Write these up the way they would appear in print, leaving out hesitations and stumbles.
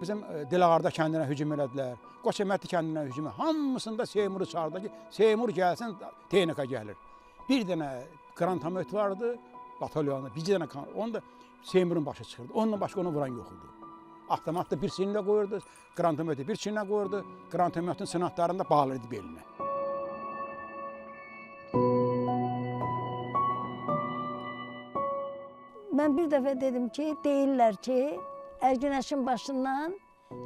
bizim Dilağarda kəndinə hücum elədilər, Qoçəmətli kəndinə hücum, hamısında Seymuru çağırdı ki, Seymur gəlsin, texnika gəlir. Bir dənə qrantomyot vardı, batalyonda, bir dənə, onu da Seymurun başı çıxırdı, onunla başqa onu vuran yox idi. Avtomat da bir çininə qoyurdu, qrantomyotu bir çininə qoyurdu, qrantomyotun sınaqlarını da bağlıydı belinə. Mən bir dəfə dedim ki, deyirlər ki, Ərgünəşin başından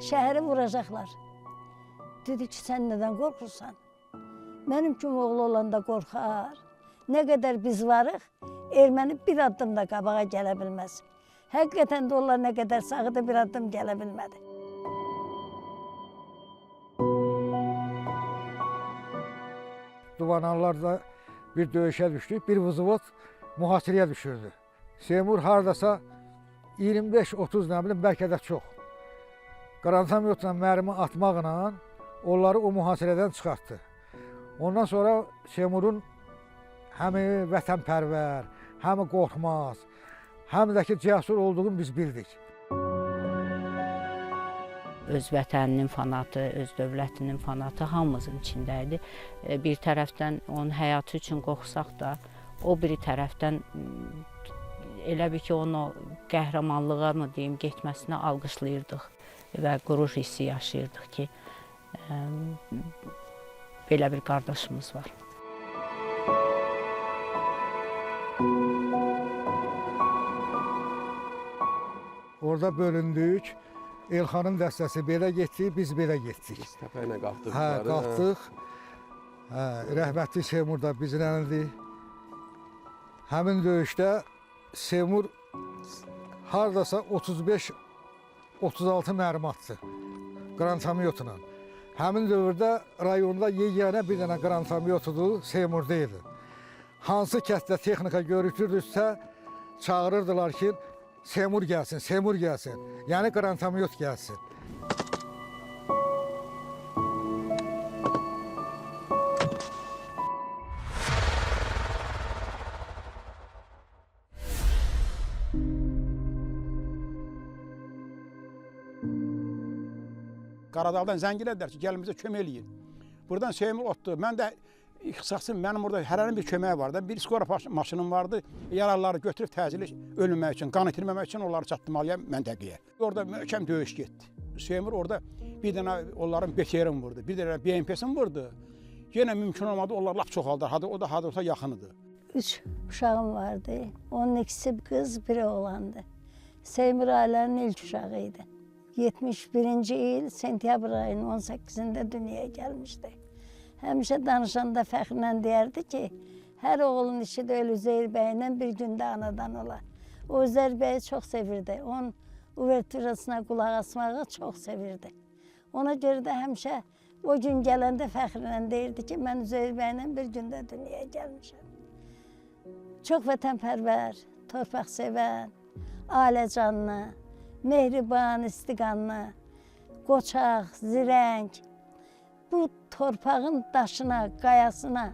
şəhəri vuracaqlar. Dedi ki, sən nədən qorxursan? Mənim kimi oğlu olanda qorxar. Nə qədər biz varıq, erməni bir addım da qabağa gələ bilməz. Həqiqətən də onlar nə qədər sağıda bir addım gələ bilmədi. Duvanallarda bir döyüşə düşdük, bir vızvot mühasirəyə düşürdü. Seymur hardasa 25-30 nə bilim, bəlkə də çox. Qrantomyotla mərmi atmaqla onları o mühasirədən çıxartdı. Ondan sonra Seymurun həmi vətənpərvər, həmi qorxmaz, həm də ki, cəsur olduğunu biz bildik. Öz vətəninin fanatı, öz dövlətinin fanatı hamımızın içindəydi. Bir tərəfdən onun həyatı üçün qorxsaq da, o biri tərəfdən elə bir ki, onun qəhrəmanlığa mı deyim, getməsinə alqışlayırdıq və qürur hissi yaşayırdıq ki, belə bir qardaşımız var. Orada bölündük, Elxanın dəstəsi belə getdi, biz belə getdik. Biz təpə ilə qalxdıq. Hə, qalxdıq. Rəhmətli Seymur da bizlənildi. Həmin döyüşdə Seymur hardasa 35-36 mərmi atdı qrantomyotla. Həmin dövrdə rayonda yeganə bir dənə qrantomyotudur, Seymurda idi. Hansı kənddə texnika görükürdüsə, çağırırdılar ki, Seymur gəlsin, Seymur gəlsin, yəni qrantomyot gəlsin. Qaradağdan zəng elədilər ki, gəlin bizə kömək eləyin. Buradan Seymur otdu. Mən də ixtisasım, mənim orada hərənin bir köməyi vardı. Bir skora maşınım vardı. Yaralıları götürüb təcili ölməmək üçün, qan itirməmək üçün onları çatdırmalıyam məntəqəyə. Orada möhkəm döyüş getdi. Seymur orada bir dənə onların bekerim vurdu, bir dənə BMP-sini vurdu. Yenə mümkün olmadı, onlar lap çoxaldılar. O da hardasa yaxınıdır. 3 uşağım vardı. Onun ikisi qız, biri oğlandı. Seymur ailənin ilk uşağı idi. 71-ci il sentyabr ayının 18-də dünyaya gəlmişdi. Həmişə danışanda fəxrlə deyərdi ki, hər oğlun işi də öyle Üzeyir bəylə bir gündə anadan olar. O Üzeyir bəyi çox sevirdi. Onun uvertürasına qulaq asmağı çox sevirdi. Ona görə də həmişə o gün gələndə fəxrlə deyirdi ki, mən Üzeyir bəylə bir gündə dünyaya gəlmişəm. Çox vətənpərvər, torpaq sevən, ailə canlı, mehriban, istiqanlı, qoçaq, zirəng. Bu torpağın daşına, qayasına,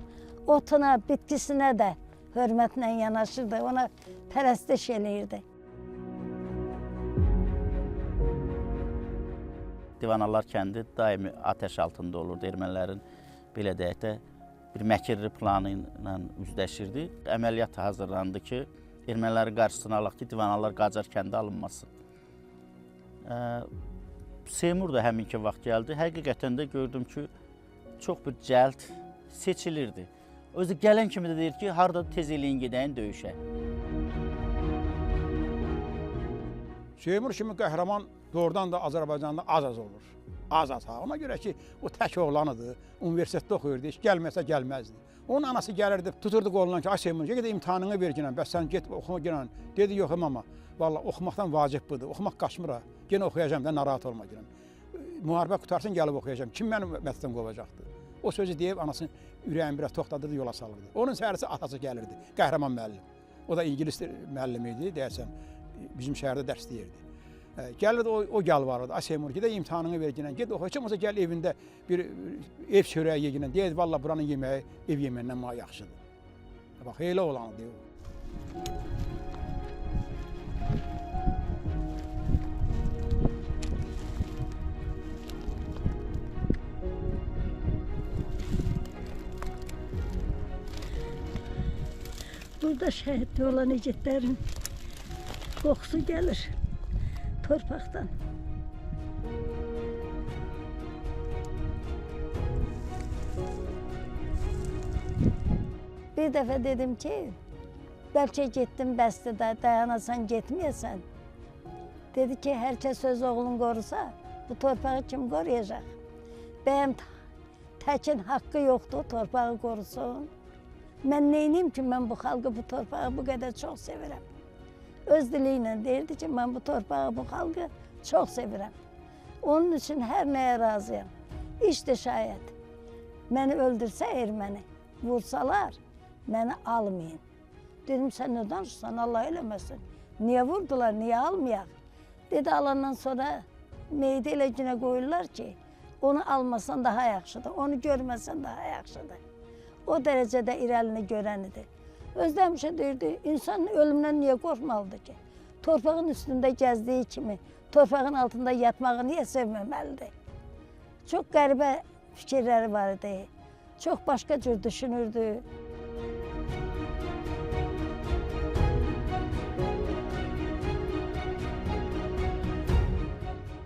otuna, bitkisinə də hörmətlə yanaşırdı, ona pərəstiş eləyirdi. Divanallar kəndi daimi atəş altında olurdu. Ermənilərin belə deyək də bir məkirli planı ilə üzləşirdi. Əməliyyat hazırlandı ki, ermənilərin qarşısını alaq ki, Divanallar Qacar kəndi alınmasın. Seymur da həminki vaxt gəldi. Həqiqətən də gördüm ki, çox bir cəld seçilirdi. Özü gələn kimi də deyir ki, harada tez eləyin gedəyin döyüşə. Seymur kimi qəhrəman doğrudan da Azərbaycanda az-az olur. Az-az ha. Ona görə ki, o tək oğlanıdır, universitetdə oxuyurdu, heç gəlməsə gəlməzdi. Onun anası gəlirdi, tuturdu qolundan ki, ay Seymur, gədə imtahanını ver gələn, bəs sən get oxuma gələn. Dedi, yox ama, vallahi oxumaqdan vacib budur, oxumaq qaçmır ha. Yenə oxuyacam da, narahat olma gələn. Müharibə qutarsın, gəlib oxuyacam. Kim mənim məktəbdən qovacaqdı? O sözü deyib anasının ürəyini biraz toxtadırdı, yola salırdı. Onun səhərisi atası gəlirdi, qəhrəman müəllim. O da İngilis müəllimi idi, deyəsən, bizim şəhərdə dərs deyirdi. Gəlirdi, o yalvarırdı, ay Seymur, gedə imtahanını ver gələn, ged oxuyacam, olsa gəl evində bir ev çörəyi ye gələn, deyirdi, vallahi buranın yeməyi ev yeməyindən mənə yaxşıdır. Bax, elə olanı deyir. Burada şəhidli olan igidlərin qoxusu gəlir torpaqdan. Bir dəfə dedim ki, bəlkə getdim bəsdir, dayanasan, getməyəsən. Dedi ki, hər kəs öz oğlunu qorusa, bu torpağı kim qoruyacaq? Bəyəm təkin haqqı yoxdur, torpağı qorusun. Mən neyniyim ki, mən bu xalqı, bu torpağı bu qədər çox sevirəm. Öz dili ilə deyirdi ki, mən bu torpağı, bu xalqı çox sevirəm. Onun üçün hər nəyə razıyam. İşte şayət məni öldürsə erməni, vursalar, məni almayın. Dedim, sən nə danışsan, Allah eləməsin. Niyə vurdular, niyə almayaq? Dedi, alandan sonra meydi elə günə qoyurlar ki, onu almasan daha yaxşıdır, onu görməsən daha yaxşıdır. O dərəcədə irəlini görənidir. Özdə həmişə deyirdi, insan ölümdən niyə qorxmalıdır ki? Torpağın üstündə gəzdiyi kimi, torpağın altında yatmağı niyə sevməməlidir? Çox qəribə fikirləri var idi, çox başqa cür düşünürdü.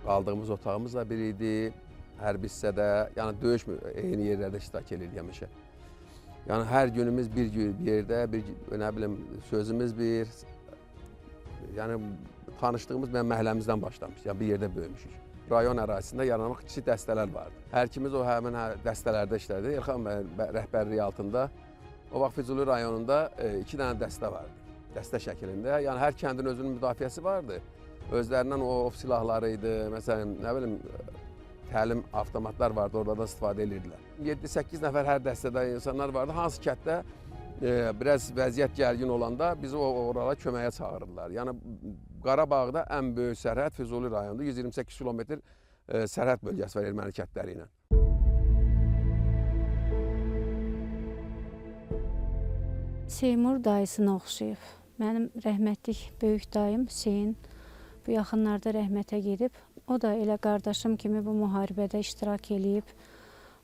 Qaldığımız otağımız da bir idi. Hərbi hissədə, yəni döyüş eyni yerlərdə iştirak edirdik həmişə. Yəni hər günümüz bir yerdə, nə bilim, sözümüz bir. Yəni tanışdığımız mənim məhəlləmizdən başlamış, yəni bir yerdə böyümüşük. Rayon ərazisində yaranmış kiçik dəstələr vardı. Hər ikimiz o həmin dəstələrdə işlədik. Elxan bəy rəhbərliyi altında o vaxt Füzuli rayonunda 2 dənə dəstə vardı. Dəstə şəklində. Yəni hər kəndin özünün müdafiəsi vardı. Özlərindən o silahları idi, məsələn, nə bilim, təlim avtomatlar vardı, oradan istifadə edirdilər. 7-8 nəfər hər dəstədə insanlar vardı. Hansı kətdə biraz vəziyyət gərgin olanda bizi oralara köməyə çağırırlar. Yəni Qarabağda ən böyük sərhəd Füzuli rayonunda 128 kilometr sərhəd bölgəsi var erməni kətləri ilə. Seymur dayısına oxşayıb. Mənim rəhmətlik böyük dayım Hüseyin bu yaxınlarda rəhmətə gedib. O da elə qardaşım kimi bu müharibədə iştirak eləyib.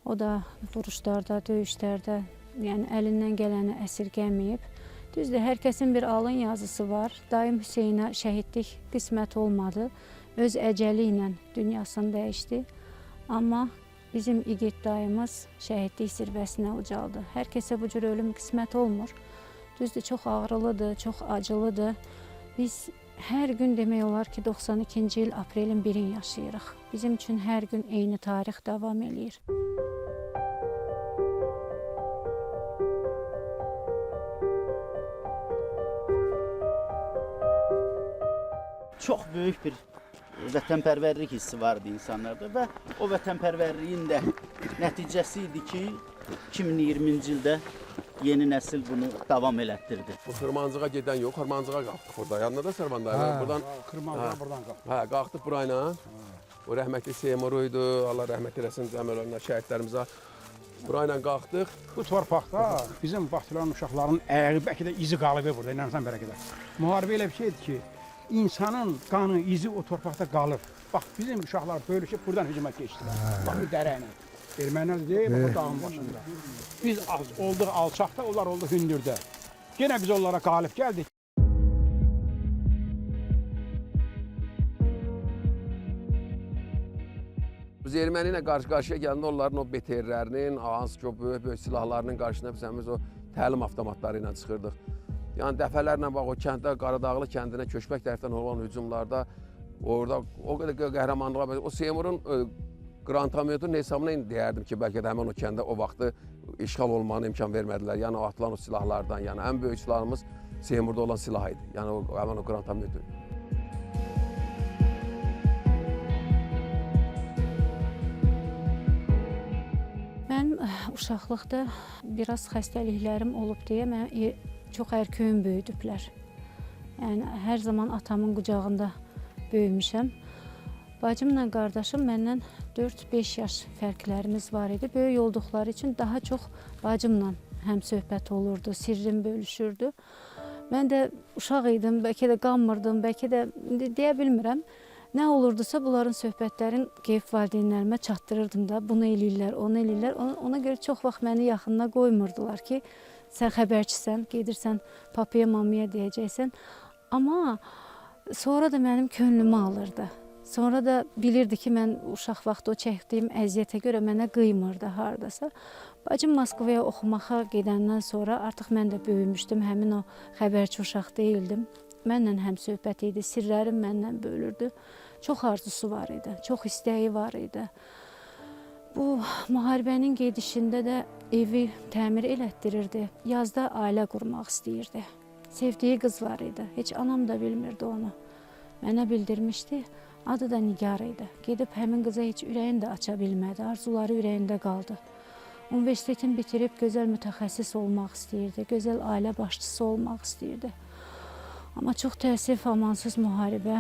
O da vuruşlarda, döyüşlərdə, yəni əlindən gələni əsirgəməyib. Düzdür, hər kəsin bir alın yazısı var. Dayım Hüseynə şəhidlik qismət olmadı. Öz əcəli ilə dünyasını dəyişdi. Amma bizim igid dayımız şəhidlik zirvəsinə ucaldı. Hər kəsə bu cür ölüm qismət olmur. Düzdür, çox ağrılıdır, çox acılıdır. Biz hər gün demək olar ki, 92-ci il aprelin 1-ini yaşayırıq. Bizim üçün hər gün eyni tarix davam eləyir. Çox böyük bir vətənpərvərlik hissi vardı insanlarda və o vətənpərvərliyin də nəticəsi idi ki, 2020-ci ildə yeni nəsil bunu davam elətdirdi. Bu Xırmancığa gedən yox, Xırmancığa qalxdıq burada. Yanında da Sərvan dayı. Buradan Xırmancığa buradan qalxdıq. Hə, qalxdıq burayla. O rəhmətli Seymuru idi. Allah rəhmət eləsin cəmiyyətlərinə, şəhidlərimizə. Burayla qalxdıq. Bu torpaqda bizim Bakıların uşaqlarının ayağı bəlkə də izi qalıb burada, inanırsan bəlkə də. Müharibə elə bir şeydir ki, insanın qanı, izi o torpaqda qalır. Bax, bizim uşaqlar bölüşüb buradan hücuma keçdilər. Bax, bir dərə ilə. Ermənilər deyil, bu dağın başında. Biz olduq alçaqda, onlar oldu hündürdə. Yenə biz onlara qalib gəldik. Biz erməni ilə qarşı-qarşıya gələndə onların o BTR-lərinin, hansı ki o böyük silahlarının qarşısında biz o təlim avtomatları ilə çıxırdıq. Yəni dəfələrlə bax o kənddə, Qaradağlı kəndinə köçmək tərəfdən olan hücumlarda orada o qədər qəhrəmanlığa, o Seymurun qrantometrin hesabına deyərdim ki, bəlkə də həmin o kəndə o vaxtı işğal olmağına imkan vermədilər. Yəni o atılan o silahlardan, yəni ən böyük silahımız Seymurda olan silah idi. Yəni həmin o qrantometr. Mənim uşaqlıqda biraz xəstəliklərim olub deyə mən çox ərköyün böyüdüblər. Yəni hər zaman atamın qucağında böyümüşəm. Bacımla qardaşım məndən 4-5 yaş fərqlərimiz var idi. Böyük olduqları üçün daha çox bacımla həm söhbət olurdu, sirrim bölüşürdü. Mən də uşaq idim, bəlkə də qanmırdım, bəlkə də deyə bilmirəm. Nə olurdusa bunların söhbətlərin qeyb valideynlərimə çatdırırdım da. Bunu eləyirlər, onu eləyirlər. Ona görə çox vaxt məni yaxınına qoymurdular ki, sən xəbərçisən, gedirsən papaya, mamaya deyəcəksən. Amma sonra da mənim könlümü alırdı. Sonra da bilirdi ki, mən uşaq vaxtı o çəkdiyim əziyyətə görə mənə qıymırdı hardasa. Bacım Moskvaya oxumağa gedəndən sonra artıq mən də böyümüşdüm, həmin o xəbərçi uşaq deyildim. Mənlə həmsöhbət idi, sirlərim mənlə bölürdü. Çox arzusu var idi, çox istəyi var idi. Bu müharibənin gedişində də evi təmir elətdirirdi. Yazda ailə qurmaq istəyirdi. Sevdiyi qız var idi, heç anam da bilmirdi onu. Mənə bildirmişdi. Adı da Nigar idi. Gedib həmin qıza heç ürəyini də aça bilmədi. Arzuları ürəyində qaldı. Universitetini bitirib gözəl mütəxəssis olmaq istəyirdi. Gözəl ailə başçısı olmaq istəyirdi. Amma çox təəssüf, amansız müharibə,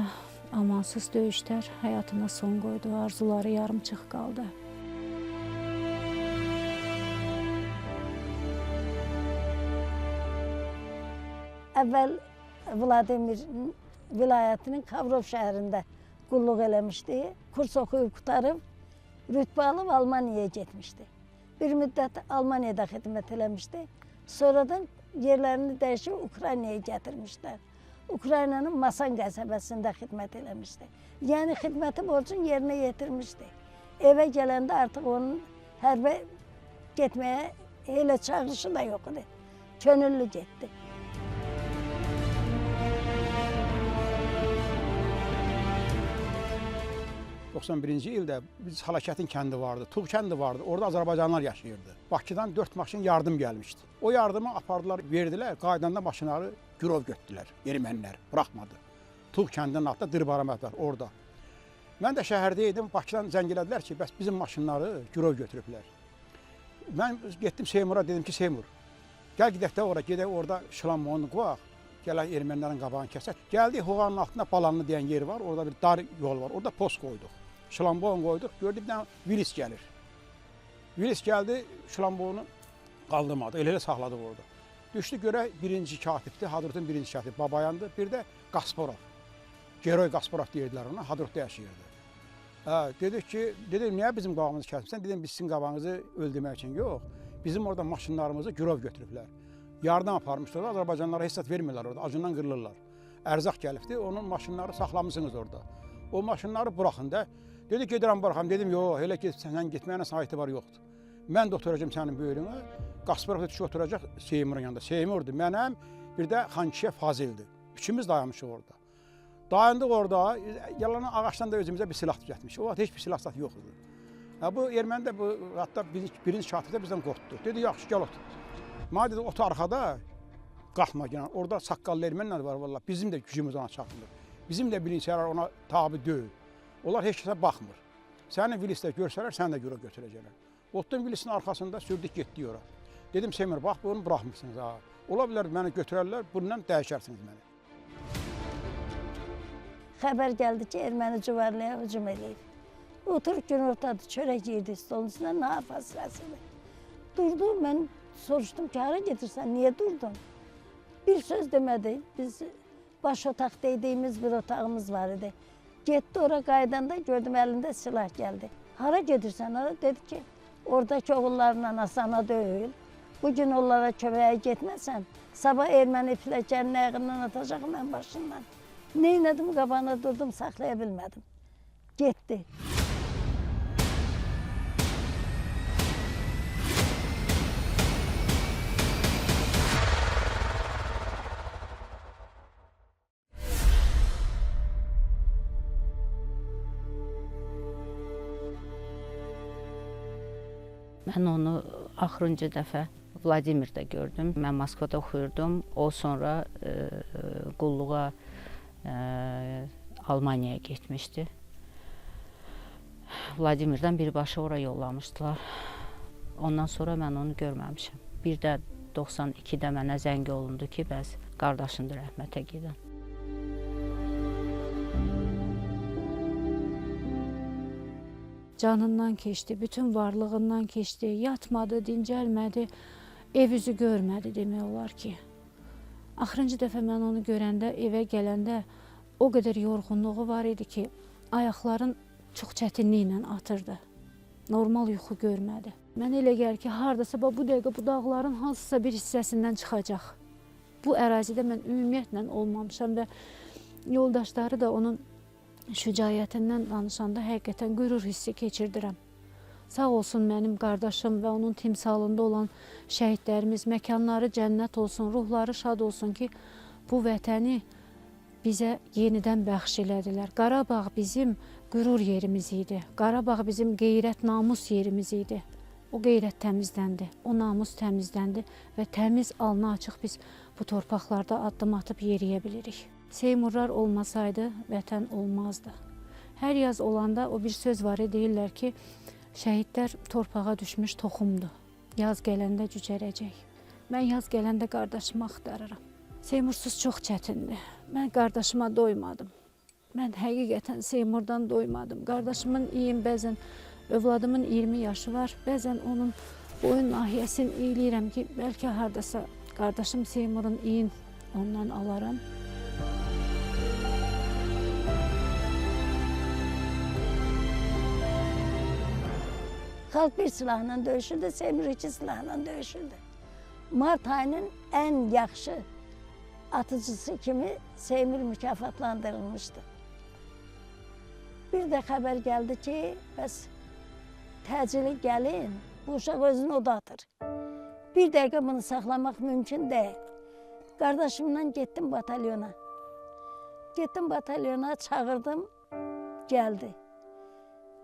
amansız döyüşlər həyatına son qoydu. Arzuları yarımçıq qaldı. Əvvəl Vladimir vilayətinin Kavrov şəhərində qulluq eləmişdi. Kurs oxuyub qutarıb, rütbə alıb Almaniyaya getmişdi. Bir müddət Almaniyada xidmət eləmişdi. Sonradan yerlərini dəyişib Ukraynaya gətirmişlər. Ukraynanın Masan qəsəbəsində xidmət eləmişdi. Yəni xidməti borcunu yerinə yetirmişdi. Evə gələndə artıq onun hərbə getməyə elə çağırışı da yox idi. Könüllü getdi. 91-ci ildə biz Halakətin kəndi vardı, Tuğ kəndi vardı. Orada Azərbaycanlılar yaşayırdı. Bakıdan 4 maşın yardım gəlmişdi. O yardımı apardılar, verdilər. Qaydanda maşınları girov götürdülər. Ermənilər buraxmadı. Tuğ kəndinin altında Dırbaramət var orada. Mən də şəhərdə idim. Bakıdan zəng elədilər ki, bəs bizim maşınları girov götürüblər. Mən getdim Seymura, dedim ki, Seymur, gəl gedək də ora, gedək orada şlamonu qoyaq. Gələk ermənilərin qabağını kəsək. Gəldik Hoğanın altında Balanlı deyən yer var. Orada bir dar yol var. Orada post qoyduq. Şlambon qoyduq. Gördük bir dənə virus gəlir. Virus gəldi, şlambonu qaldırmadı. Elə saxladıq orada. Düşdü görək birinci katibdir. Hadrutun birinci katibi Babayandı. Bir də Qasparov. Geroy Qasparov deyirdilər ona. Hadrutda yaşayırdı. Dedik ki, niyə bizim qabağımızı kəsmirsən? Dedim, biz sizin qabağınızı öldürmək üçün yox. Bizim orada maşınlarımızı girov götürüblər. Yardım aparmışlar, Azərbaycanlılara hesab vermirlər orada, acından qırılırlar. Ərzaq gəlibdi, onun maşınları saxlamışsınız orada. O maşınları buraxın da. Dedi, gedirəm buraxam. Dedim, yox, elə ki, sən getməyənə sahiti var, yoxdur. Mən də oturacağım sənin böyrünə, Qasparov da düşü oturacaq Seymurun yanında. Seymurdur, mənəm, bir də Xankişiyə Fazildir. Üçümüz dayanmışıq orada. Dayandıq orada, yalanın ağaçdan da özümüzə bir silah düzəltmişik. O vaxt heç bir silah satı yox idi. Bu erməni də, hatta birinci katib də bizdən qorxdu. Dedi, yaxşı, gəl otur. Mənə dedi, otur arxada, qalxma gələn. Orada saqqallı ermənilər var, vallahi. Bizim də gücümüz ona çatmır. Bizim də bilinçlər ona tabi deyil. Onlar heç kəsə baxmır. Səni Vilisdə görsələr, sən də görə götürəcəklər. Otdun Vilisinin arxasında sürdük getdik ora. Dedim, Seymur, bax, bunu buraxmırsınız. Ola bilər, məni götürərlər, bundan dəyişərsiniz məni. Xəbər gəldi ki, erməni cüvarlıya hücum edib. Oturub gün ortadı, çörək yedi stolun üstündə, nə fasiləsidir. Durdu, mən soruşdum ki, hara gedirsən, niyə durdun? Bir söz demədi, biz baş otaq dediyimiz bir otağımız var idi. Getdi ora qaydanda, gördüm əlində silah gəldi. Hara gedirsən, hara? Dedi ki, oradakı oğulların anası ana deyil. Bugün onlara köməyə getməsən, sabah erməni filəkənin ayağından atacaq mən başından. Neylədim, qabağına durdum, saxlaya bilmədim. Getdi. Mən onu axırıncı dəfə Vladimirdə gördüm. Mən Moskvada oxuyurdum. O sonra qulluğa Almaniyaya getmişdi. Vladimirdən birbaşa ora yollamışdılar. Ondan sonra mən onu görməmişəm. Bir də 92-də mənə zəng olundu ki, bəs qardaşındır rəhmətə gedən. Canından keçdi, bütün varlığından keçdi, yatmadı, dincəlmədi, ev üzü görmədi demək olar ki. Axırıncı dəfə mən onu görəndə, evə gələndə o qədər yorğunluğu var idi ki, ayaqların çox çətinliklə atırdı. normal yuxu görmədi. Mənə elə gəlir ki, hardasa bu dəqiqə bu dağların hansısa bir hissəsindən çıxacaq. Bu ərazidə mən ümumiyyətlə olmamışam və yoldaşları da onun şücaətindən danışanda həqiqətən qürur hissi keçirdirəm. Sağ olsun mənim qardaşım və onun timsalında olan şəhidlərimiz, məkanları cənnət olsun, ruhları şad olsun ki, bu vətəni bizə yenidən bəxş elədilər. Qarabağ bizim qürur yerimiz idi. Qarabağ bizim qeyrət, namus yerimiz idi. O qeyrət təmizləndi, o namus təmizləndi və təmiz alnı açıq biz bu torpaqlarda addım atıb yeriyə bilirik. Seymurlar olmasaydı vətən olmazdı. Hər yaz olanda o bir söz var, deyirlər ki, şəhidlər torpağa düşmüş toxumdur. Yaz gələndə cücərəcək. Mən yaz gələndə qardaşımı axtarıram. Seymursuz çox çətindir. Mən qardaşıma doymadım. Mən həqiqətən Seymurdan doymadım. Qardaşımın iyiyim, bəzən övladımın 20 yaşı var. Bəzən onun boyun nahiyəsini iyiləyirəm ki, bəlkə hardasa qardaşım Seymurun iyin ondan alaram. Xalq bir silahla döyüşürdü, Seymur iki silahla döyüşürdü. Mart ayının ən yaxşı atıcısı kimi Seymur mükafatlandırılmışdı. Bir də xəbər gəldi ki, bəs təcili gəlin, bu uşaq özünü oda atır. Bir dəqiqə bunu saxlamaq mümkün deyil. Qardaşımla getdim batalyona. Getdim batalyona, çağırdım, gəldi.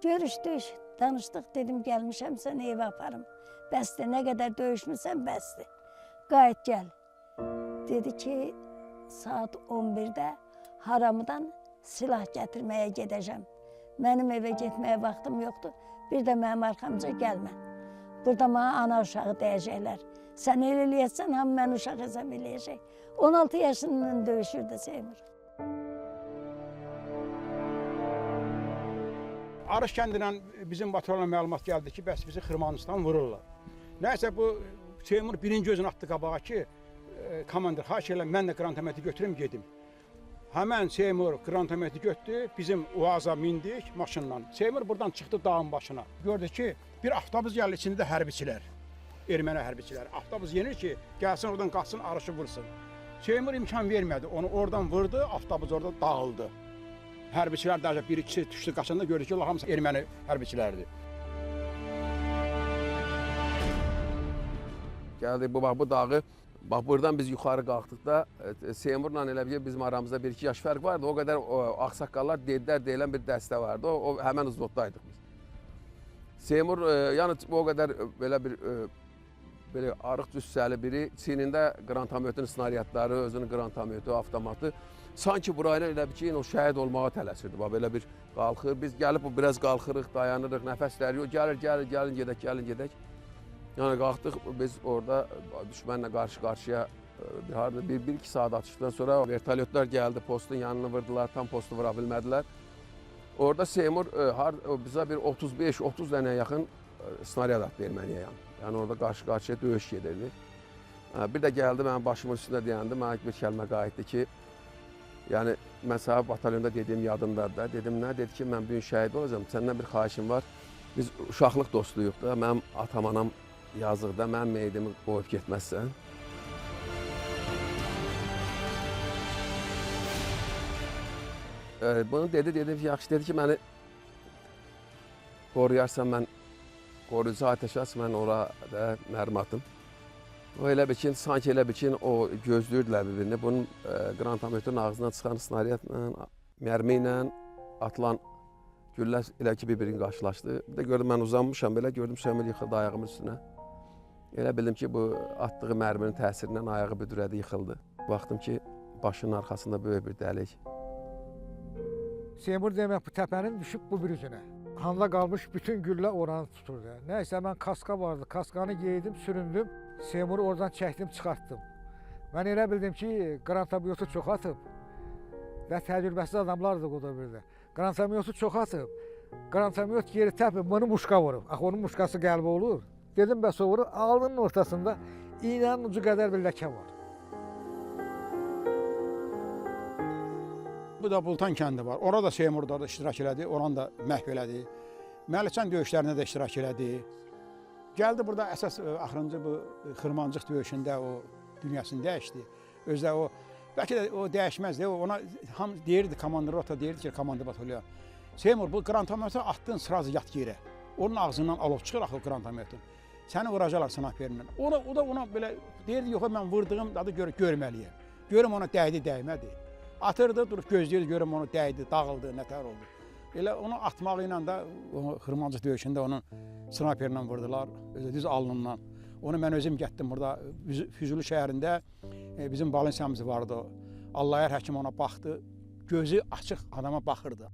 Görüşdük, danışdıq, dedim gəlmişəm səni evə aparım. Bəsdir, nə qədər döyüşmüsən, bəsdir. Qayıt gəl. Dedi ki, saat 11-də Haramıdan silah gətirməyə gedəcəm. Mənim evə getməyə vaxtım yoxdur. Bir də mənim arxamca gəlmə. Burada mənə ana uşağı deyəcəklər. Sən el eləyəsən, hamı mən uşaq hesab eləyəcək. 16 yaşından döyüşürdü Seymur. Arış kəndindən bizim batalona məlumat gəldi ki, bəs bizi Xırmanistan vururlar. Nəysə bu Seymur birinci özünü atdı qabağa ki, komandir, xahiş elə mən də qrantometi götürüm gedim. Həmən Seymur qrantometi götürdü, bizim Uaza mindik maşınla. Seymur buradan çıxdı dağın başına. Gördü ki, bir avtobus gəlir, içində hərbiçilər, erməni hərbiçilər. Avtobus yenir ki, gəlsin oradan qaçsın, arışı vursun. Seymur imkan vermədi, onu oradan vurdu, avtobus orada dağıldı. Hərbiçilər də bir ikisi düşdü qaçanda gördü ki, hamısı erməni hərbiçilərdir. Gəldik bu dağı. Bax buradan biz yuxarı qalxdıqda Seymurla elə bir bizim aramızda 1-2 yaş fərq vardı. O qədər ağsaqqallar deyilən bir dəstə vardı. O həmən uzlotdaydıq biz. Seymur yəni o qədər belə arıq cüssəli biri, çiynində qrantometin snaryadları, özünün qrantometi, avtomatı. Sanki burayla elə bir ki, o şəhid olmağa tələsirdi. Bax belə bir qalxır. Biz gəlib biraz qalxırıq, dayanırıq, nəfəs dəriyor. Gəlin gedək. Yəni qalxdıq, biz orada düşmənlə qarşı-qarşıya bir iki saat atışdıqdan sonra vertolyotlar gəldi, postun yanını vurdular, tam postu vura bilmədilər. Orada Seymur bizə bir 35-30 dənə yaxın snaryad atdı erməniyə. Yəni orada qarşı-qarşıya döyüş gedirdi. Bir də gəldi, mənim başımın üstündə dayandı, mənə bir kəlmə qayıtdı ki, yəni mən səhər batalyonda dediyim yadımdadır da, dedim nə? Dedi ki, mən bugün şəhid olacağım, səndən bir xahişim var. Biz uşaqlıq dostluyuq da, mənim atam-anam yazıqda, mənim meydimi qoyub getməzsən. Bunu dedim ki, yaxşı, dedi ki, məni qoruyarsan, mən qoruyucu atəş aç, mən orada mərmi atım. O elə bir ki, sanki elə bir ki, o gözlüyürdülər bir-birini. Bunun qrantometin ağzından çıxan snaryadla, mərmi ilə atılan güllər elə ki, bir-birini qarşılaşdı. Bir də gördüm, mən uzanmışam, belə gördüm, Sömür yıxıldı ayağımın üstünə. Elə bildim ki, bu atdığı mərminin təsirindən ayağı büdrədi, yıxıldı. Baxdım ki, başının arxasında böyük bir dəlik. Seymur demək bu təpənin düşüb bu bir üzünə. Hanla qalmış bütün güllə oranı tuturdu. Nəysə mən kaska vardı, kaskanı geydim, süründüm. Seymuru oradan çəkdim, çıxartdım. Mən elə bildim ki, qrantomiyotu çox atıb və təcrübəsiz adamlardı o da bir də. Qrantomiyotu çox atıb, qrantomiyot yeri təpib, bunu muşqa vurub. Axı onun muşqası qəlbi olur. Dedim bəs o vurur, alnının ortasında iğnənin ucu qədər bir ləkə var. Bu da Bultan kəndi var. Orada Seymur da iştirak elədi, oranı da məhv elədi. Məlikcan döyüşlərində də iştirak elədi. Gəldi burada əsas axırıncı bu Xırmancıq döyüşündə o dünyasını dəyişdi. Özdə o bəlkə də o dəyişməzdi. Ona ham deyirdi komandir rota deyirdi ki, komandir batalyon. Seymur bu qrantometə atdın sırazı yat yerə. Onun ağzından alov çıxır axı qrantometin. Səni vuracaqlar snayperlə. O da ona belə deyirdi, yox mən vurdığım adı görməliyəm. Görüm ona dəydi, dəymədi. Atırdı, durub gözləyirdi, görüm onu dəydi, dağıldı, nətər oldu. Elə onu atmaq ilə də o Xırmancıq döyüşündə onun snayperlə vurdular, düz alnından. Onu mən özüm getdim burada Füzuli şəhərində bizim balinsiyamız vardı. Allahiyar həkim ona baxdı, gözü açıq adama baxırdı.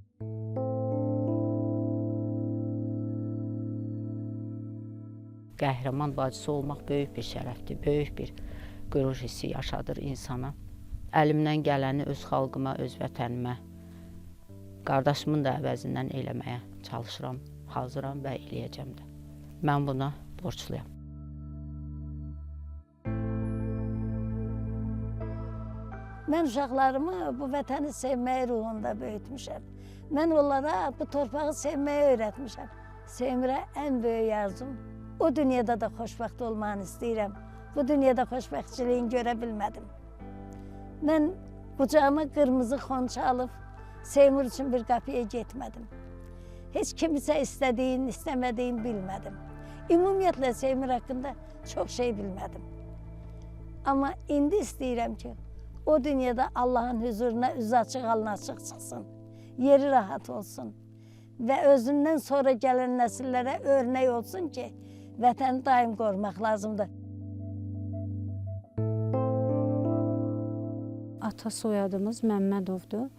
Qəhrəman bacısı olmaq böyük bir şərəfdir, böyük bir qürur hissi yaşadır insana. Əlimdən gələni öz xalqıma, öz vətənimə, qardaşımın da əvəzindən eləməyə çalışıram, hazıram və eləyəcəm də. Mən buna borçluyam. Mən uşaqlarımı bu vətəni sevməyi ruhunda böyütmüşəm. Mən onlara bu torpağı sevməyi öyrətmişəm. Seymur'a ən böyük arzum o dünyada da xoşbəxt olmanı istəyirəm. Bu dünyada xoşbəxtçiliyin görə bilmədim. Mən qucağıma qırmızı xonça alıb Seymur üçün bir qapıya getmədim. Heç kimisə istədiyin, istəmədiyin bilmədim. Ümumiyyətlə Seymur haqqında çox şey bilmədim. Amma indi istəyirəm ki, o dünyada Allahın huzuruna üzü açıq, alnı açıq çıxsın. Yeri rahat olsun. Və özündən sonra gələn nəsillərə örnək olsun ki, vətəni daim qorumaq lazımdır. Ata soyadımız Məmmədovdur.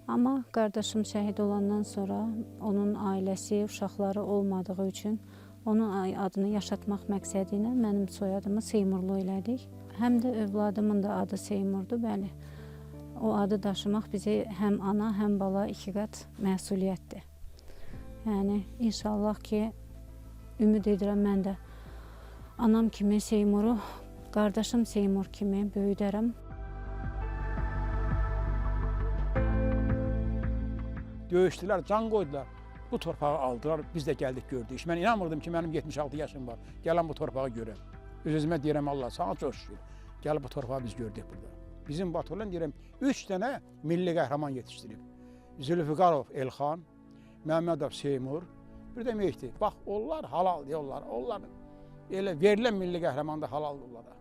Amma qardaşım şəhid olandan sonra onun ailəsi, uşaqları olmadığı üçün onun adını yaşatmaq məqsədi ilə mənim soyadımı Seymurlu elədik. Həm də övladımın da adı Seymurdur, bəli. O adı daşımaq bizi həm ana, həm bala iki qat məsuliyyətdir. Yəni, inşallah ki, ümid edirəm mən də anam kimi Seymuru, qardaşım Seymur kimi böyüdərəm. Döyüşdülər, can qoydular. Bu torpağı aldılar, biz də gəldik gördük. Mən inanmırdım ki, mənim 76 yaşım var. Gələn bu torpağı görəm. Öz-özümə deyirəm, Allah sana çox şükür. Gəlib bu torpağı biz gördük burada. Bizim batalyon deyirəm, 3 dənə milli qəhrəman yetişdirib. Zülfiqarov Elxan, Məmmədov Seymur, bir də Mehdi. Bax, onlar halal deyirlər. Onlar elə verilən milli qəhrəman da halaldır onlara.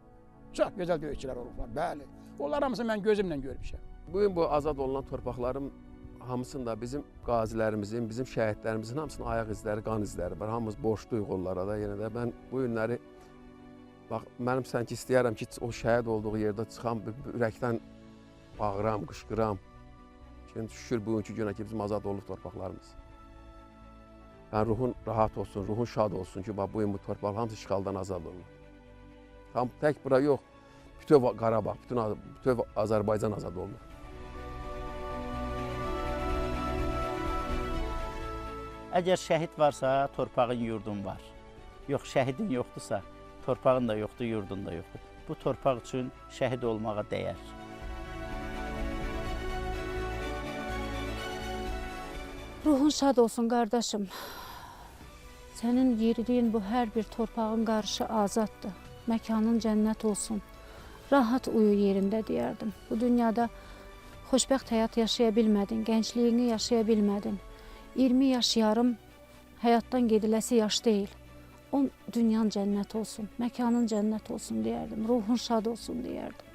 Çox gözəl döyüşçülər olublar, bəli. Onlar hamısı mən gözümlə görmüşəm. Bugün bu azad olunan torpaqların hamısında bizim qazilərimizin, bizim şəhidlərimizin hamısının ayaq izləri, qan izləri var. Hamımız borçluyuq onlara da. Yenə də mən bu günləri, bax, mənim sanki istəyərəm ki, o şəhid olduğu yerdə çıxam, ürəkdən bağıram, qışqıram. Şimdi şükür bugünkü günə ki, bizim azad olub torpaqlarımız. Yəni, ruhun rahat olsun, ruhun şad olsun ki, bax, bugün bu torpaq hamısı işğaldan azad olunur. Tam tək bura yox, bütöv Qarabağ, bütöv Azərbaycan azad olunur. Əgər şəhid varsa, torpağın yurdun var. Yox, şəhidin yoxdursa, torpağın da yoxdur, yurdun da yoxdur. Bu torpaq üçün şəhid olmağa dəyər. Ruhun şad olsun qardaşım. Sənin yeridiyin bu hər bir torpağın qarşı azaddır. Məkanın cənnət olsun. Rahat uyu yerində deyərdim. Bu dünyada xoşbəxt həyat yaşaya bilmədin, gəncliyini yaşaya bilmədin. 20 yaş yarım həyatdan gediləsi yaş deyil. O dünyan cənnət olsun, məkanın cənnət olsun deyərdim. Ruhun şad olsun deyərdim.